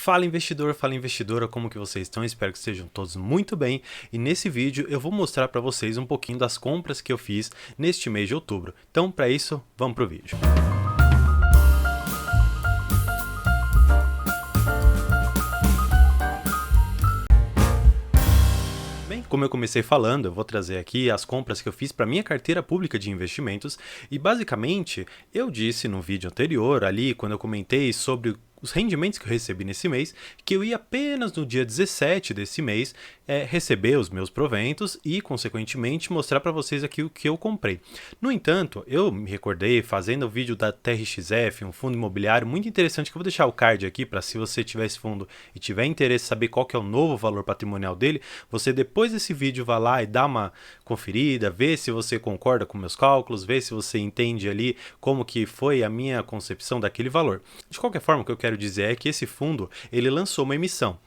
Fala investidor, fala investidora, como que vocês estão? Espero que estejam todos muito bem. E nesse vídeo eu vou mostrar para vocês um pouquinho das compras que eu fiz neste mês de outubro. Então, para isso, vamos pro vídeo. Bem, como eu comecei falando, eu vou trazer aqui as compras que eu fiz para minha carteira pública de investimentos e basicamente eu disse no vídeo anterior ali, quando eu comentei sobre os rendimentos que eu recebi nesse mês, que eu ia apenas no dia 17 desse mês receber os meus proventos e, consequentemente, mostrar para vocês aqui o que eu comprei. No entanto, eu me recordei fazendo o vídeo da TRXF, um fundo imobiliário muito interessante, que eu vou deixar o card aqui para se você tiver esse fundo e tiver interesse em saber qual que é o novo valor patrimonial dele, você depois desse vídeo vai lá e dá uma conferida, vê se você concorda com meus cálculos, vê se você entende ali como que foi a minha concepção daquele valor. De qualquer forma, o que eu quero dizer é que esse fundo, ele lançou uma emissão.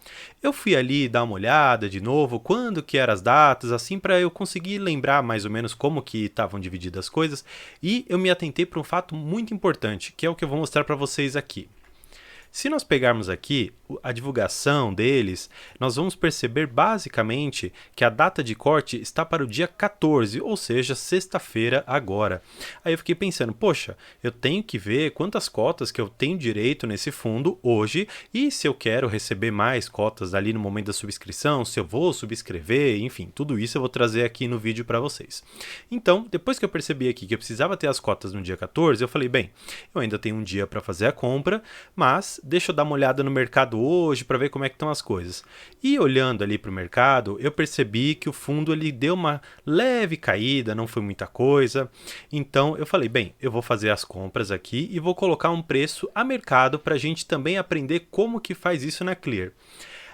Eu fui ali dar uma olhada de novo, quando que eram as datas, assim, para eu conseguir lembrar mais ou menos como que estavam divididas as coisas, e eu me atentei para um fato muito importante, que é o que eu vou mostrar para vocês aqui. Se nós pegarmos aqui a divulgação deles, nós vamos perceber basicamente que a data de corte está para o dia 14, ou seja, sexta-feira agora. Aí eu fiquei pensando, poxa, eu tenho que ver quantas cotas que eu tenho direito nesse fundo hoje e se eu quero receber mais cotas ali no momento da subscrição, se eu vou subscrever, enfim, tudo isso eu vou trazer aqui no vídeo para vocês. Então, depois que eu percebi aqui que eu precisava ter as cotas no dia 14, eu falei, bem, eu ainda tenho um dia para fazer a compra, mas deixa eu dar uma olhada no mercado hoje para ver como é que estão as coisas. E olhando ali para o mercado, eu percebi que o fundo ele deu uma leve caída, não foi muita coisa. Então eu falei, bem, eu vou fazer as compras aqui e vou colocar um preço a mercado para a gente também aprender como que faz isso na Clear.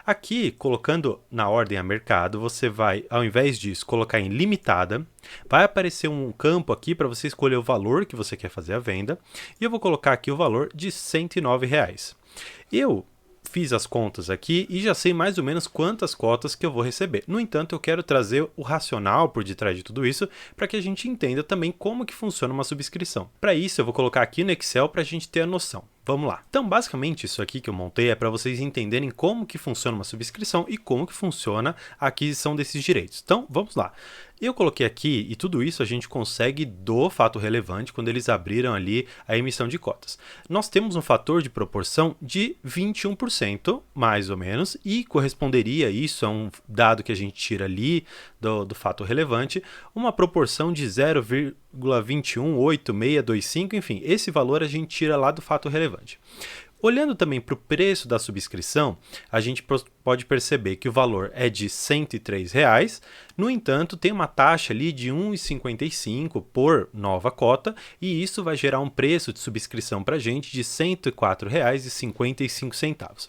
Aqui, colocando na ordem a mercado, você vai, ao invés disso, colocar em limitada. Vai aparecer um campo aqui para você escolher o valor que você quer fazer a venda. E eu vou colocar aqui o valor de R$ 109. Eu fiz as contas aqui e já sei mais ou menos quantas cotas que eu vou receber. No entanto, eu quero trazer o racional por detrás de tudo isso para que a gente entenda também como que funciona uma subscrição. Para isso, eu vou colocar aqui no Excel para a gente ter a noção. Vamos lá. Então, basicamente, isso aqui que eu montei é para vocês entenderem como que funciona uma subscrição e como que funciona a aquisição desses direitos. Então, vamos lá. Eu coloquei aqui, e tudo isso a gente consegue do fato relevante quando eles abriram ali a emissão de cotas. Nós temos um fator de proporção de 21%, mais ou menos, e corresponderia, isso é um dado que a gente tira ali do fato relevante, uma proporção de 0,218625, enfim, esse valor a gente tira lá do fato relevante. Olhando também para o preço da subscrição, a gente pode perceber que o valor é de R$ 103, no entanto, tem uma taxa ali de R$ 1,55 por nova cota, e isso vai gerar um preço de subscrição para a gente de R$ 104,55.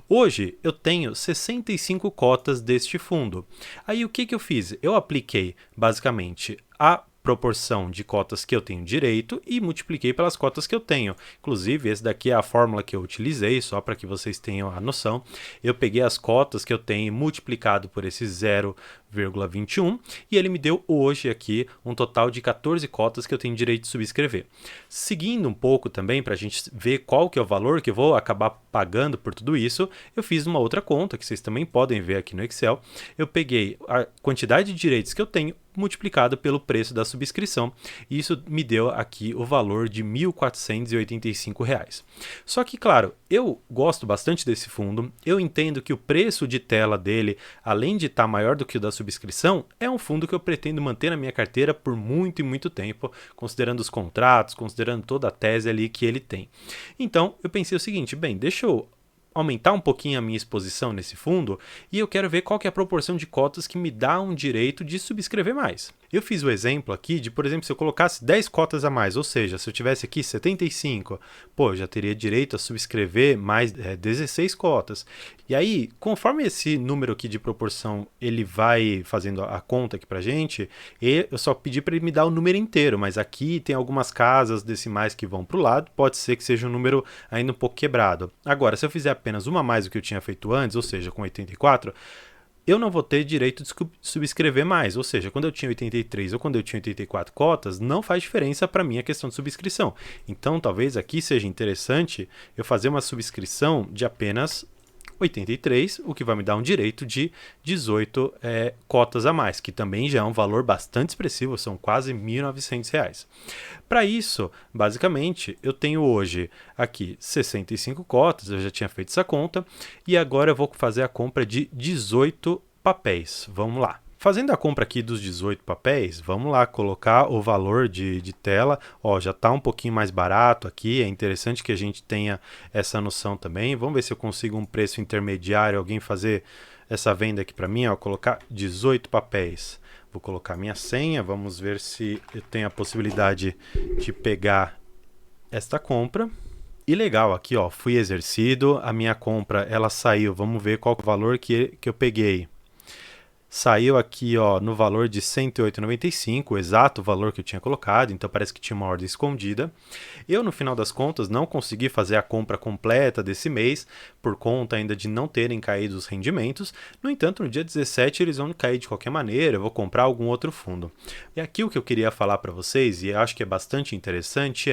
Hoje, eu tenho 65 cotas deste fundo. Aí, o que eu fiz? Eu apliquei, basicamente, a proporção de cotas que eu tenho direito e multipliquei pelas cotas que eu tenho. Inclusive, esse daqui é a fórmula que eu utilizei, só para que vocês tenham a noção. Eu peguei as cotas que eu tenho multiplicado por esse 0,21 e ele me deu hoje aqui um total de 14 cotas que eu tenho direito de subscrever. Seguindo um pouco também para a gente ver qual que é o valor que eu vou acabar pagando por tudo isso, eu fiz uma outra conta que vocês também podem ver aqui no Excel. Eu peguei a quantidade de direitos que eu tenho multiplicado pelo preço da subscrição, e isso me deu aqui o valor de R$ 1.485. Só que, claro, eu gosto bastante desse fundo, eu entendo que o preço de tela dele, além de estar maior do que o da subscrição, é um fundo que eu pretendo manter na minha carteira por muito e muito tempo, considerando os contratos, considerando toda a tese ali que ele tem. Então, eu pensei o seguinte, bem, deixa eu aumentar um pouquinho a minha exposição nesse fundo e eu quero ver qual que é a proporção de cotas que me dá um direito de subscrever mais. Eu fiz o exemplo aqui de, por exemplo, se eu colocasse 10 cotas a mais, ou seja, se eu tivesse aqui 75, eu já teria direito a subscrever mais 16 cotas. E aí, conforme esse número aqui de proporção, ele vai fazendo a conta aqui pra gente, eu só pedi para ele me dar o número inteiro, mas aqui tem algumas casas decimais que vão para o lado, pode ser que seja um número ainda um pouco quebrado. Agora, se eu fizer apenas uma a mais do que eu tinha feito antes, ou seja, com 84, eu não vou ter direito de subscrever mais, ou seja, quando eu tinha 83 ou quando eu tinha 84 cotas, não faz diferença para mim a questão de subscrição. Então, talvez aqui seja interessante eu fazer uma subscrição de apenas 83, o que vai me dar um direito de 18 cotas a mais, que também já é um valor bastante expressivo, são quase R$ 1.900. Para isso, basicamente, eu tenho hoje aqui 65 cotas, eu já tinha feito essa conta, e agora eu vou fazer a compra de 18 papéis. Vamos lá. Fazendo a compra aqui dos 18 papéis, vamos lá colocar o valor de tela. Ó, já está um pouquinho mais barato aqui, é interessante que a gente tenha essa noção também. Vamos ver se eu consigo um preço intermediário, alguém fazer essa venda aqui para mim, ó, colocar 18 papéis. Vou colocar minha senha, vamos ver se eu tenho a possibilidade de pegar esta compra. E legal, aqui ó, fui exercido, a minha compra ela saiu, vamos ver qual é o valor que eu peguei. Saiu aqui ó, no valor de R$ 108,95, o exato valor que eu tinha colocado, então parece que tinha uma ordem escondida. Eu, no final das contas, não consegui fazer a compra completa desse mês, por conta ainda de não terem caído os rendimentos. No entanto, no dia 17 eles vão cair de qualquer maneira, eu vou comprar algum outro fundo. E aqui o que eu queria falar para vocês, e acho que é bastante interessante,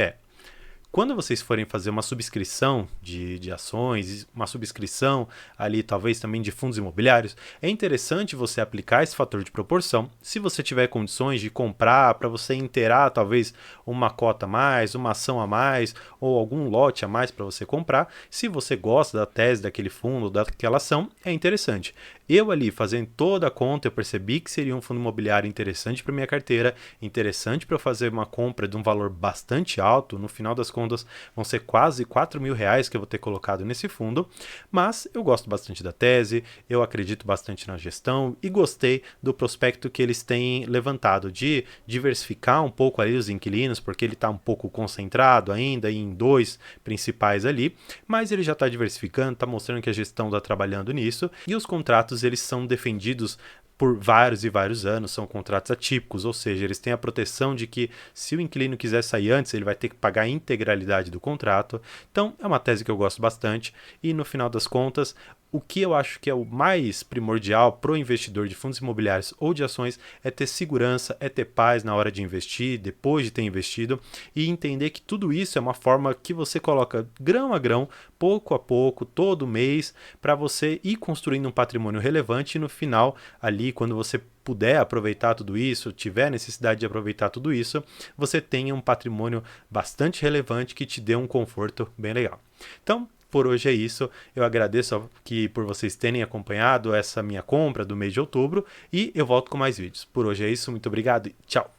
quando vocês forem fazer uma subscrição de ações, uma subscrição ali talvez também de fundos imobiliários, é interessante você aplicar esse fator de proporção. Se você tiver condições de comprar para você inteirar talvez uma cota a mais, uma ação a mais ou algum lote a mais para você comprar, se você gosta da tese daquele fundo, daquela ação, é interessante. Eu ali fazendo toda a conta, eu percebi que seria um fundo imobiliário interessante para minha carteira, interessante para eu fazer uma compra de um valor bastante alto. No final das contas vão ser quase R$ 4.000 que eu vou ter colocado nesse fundo, mas eu gosto bastante da tese, eu acredito bastante na gestão e gostei do prospecto que eles têm levantado de diversificar um pouco ali os inquilinos, porque ele está um pouco concentrado ainda em dois principais ali, mas ele já está diversificando, está mostrando que a gestão está trabalhando nisso e os contratos eles são defendidos por vários e vários anos, são contratos atípicos, ou seja, eles têm a proteção de que se o inquilino quiser sair antes, ele vai ter que pagar a integralidade do contrato. Então, é uma tese que eu gosto bastante e no final das contas, o que eu acho que é o mais primordial para o investidor de fundos imobiliários ou de ações é ter segurança, é ter paz na hora de investir, depois de ter investido e entender que tudo isso é uma forma que você coloca grão a grão, pouco a pouco, todo mês, para você ir construindo um patrimônio relevante e no final, ali, quando você puder aproveitar tudo isso, tiver necessidade de aproveitar tudo isso, você tenha um patrimônio bastante relevante que te dê um conforto bem legal. Então, por hoje é isso, eu agradeço por vocês terem acompanhado essa minha compra do mês de outubro e eu volto com mais vídeos. Por hoje é isso, muito obrigado e tchau!